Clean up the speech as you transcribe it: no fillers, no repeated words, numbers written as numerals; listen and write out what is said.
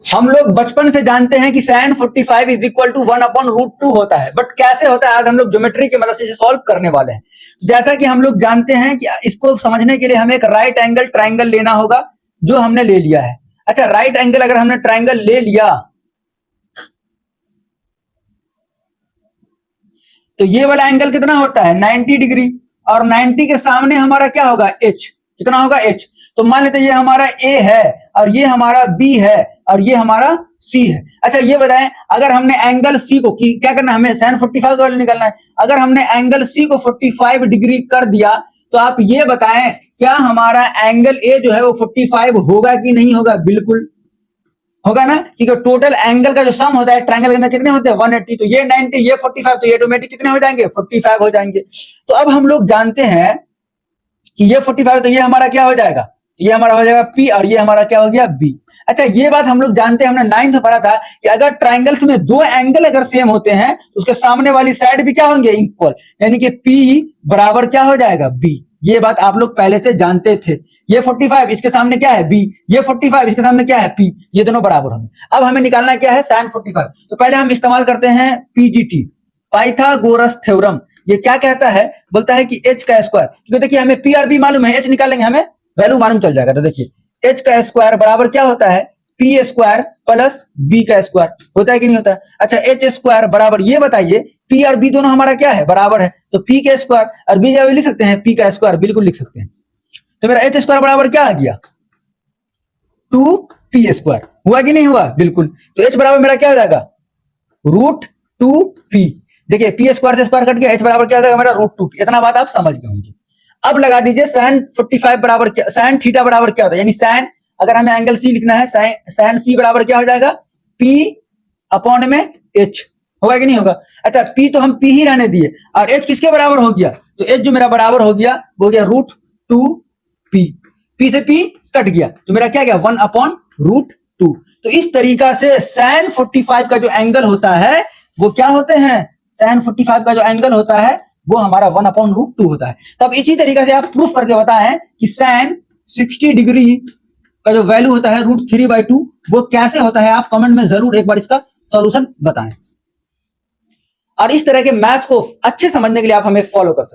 हम लोग बचपन से जानते हैं कि sin 45 इज इक्वल टू 1/√2 होता है, बट कैसे होता है आज हम लोग ज्योमेट्री की मदद से इसे सॉल्व करने वाले हैं। तो जैसा कि हम लोग जानते हैं कि इसको समझने के लिए हमें एक राइट एंगल ट्राइंगल लेना होगा, जो हमने ले लिया है। अच्छा, राइट एंगल अगर हमने ट्राइंगल ले लिया तो ये वाला एंगल कितना होता है 90 डिग्री, और 90 के सामने हमारा क्या होगा h, कितना होगा h। तो मान लेते हैं ये हमारा a है और ये हमारा b है और ये हमारा c है। अच्छा ये बताएं, अगर हमने एंगल c को क्या करना है, हमें sin 45 का निकालना है। अगर हमने एंगल c को 45 डिग्री कर दिया तो आप ये बताएं क्या हमारा एंगल a जो है वो 45 होगा कि नहीं होगा? बिल्कुल होगा ना, क्योंकि टोटल एंगल का जो सम होता है ट्रायंगल के अंदर कितने होते हैं 180। तो ये 90 ये 45 तो ये ऑटोमेटिक कितने हो जाएंगे 45 हो जाएंगे। तो अब हम लोग जानते हैं कि ये 45 तो ये हमारा क्या हो जाएगा, ये हमारा हो जाएगा P और ये हमारा क्या हो गया B। अच्छा ये बात हम लोग जानते हैं, हमने 9th में पढ़ा था कि अगर ट्रायंगल्स में दो एंगल अगर सेम होते हैं तो उसके सामने वाली साइड भी क्या होंगे इक्वल, यानी कि P बराबर क्या हो जाएगा B। ये बात आप लोग पहले से जानते थे। ये 45 इसके सामने क्या है B, ये 45 इसके सामने क्या है P, ये दोनों बराबर होंगे। अब हमें निकालना क्या है sin 45। तो पहले हम इस्तेमाल करते हैं PGT, पाइथागोरस थ्योरम। ये क्या कहता है, बोलता है कि h का स्क्वायर, क्योंकि देखिए हमें P और B मालूम है, h निकालेंगे हमें वैल्यू मालूम चल जाएगा। तो देखिए h का स्क्वायर बराबर क्या होता है P स्क्वायर प्लस B का स्क्वायर, होता है कि नहीं होता है। अच्छा h स्क्वायर बराबर, ये बताइए P और B दोनों हमारा क्या है बराबर है, तो P के स्क्वायर और B लिख सकते हैं P का स्क्वायर, बिल्कुल लिख सकते हैं। तो मेरा h स्क्वायर बराबर क्या आ गया 2P स्क्वायर, हुआ कि नहीं हुआ? बिल्कुल। तो h बराबर मेरा क्या हो जाएगा √2P। देखिए P स्क्वायर से स्क्वायर कट गया, h बराबर क्या हो जाएगा मेरा √2P। इतना बात आप समझ गए होंगे। अब लगा दीजिए sin 45 बराबर क्या, sin थीटा बराबर क्या होता है, यानी sin अगर हमें एंगल C लिखना है sin C बराबर क्या हो जाएगा P अपॉन में H, होगा कि नहीं होगा? अच्छा P तो हम P ही रहने दिए और H किसके बराबर हो गया, तो H जो मेरा बराबर हो गया वो हो गया √2P। P से P कट गया तो मेरा क्या गया 1/√2। तो इस तरीका से sin 45 का जो एंगल होता है वो क्या होते हैं, sin 45 का जो एंगल होता है वो हमारा 1/√2 होता है। तब इसी तरीके से आप प्रूफ करके बताएं कि sin 60 डिग्री का जो वैल्यू होता है √3/2 वो कैसे होता है। आप कमेंट में जरूर एक बार इसका सॉल्यूशन बताएं। और इस तरह के मैथ्स को अच्छे समझने के लिए आप हमें फॉलो कर सकते हैं।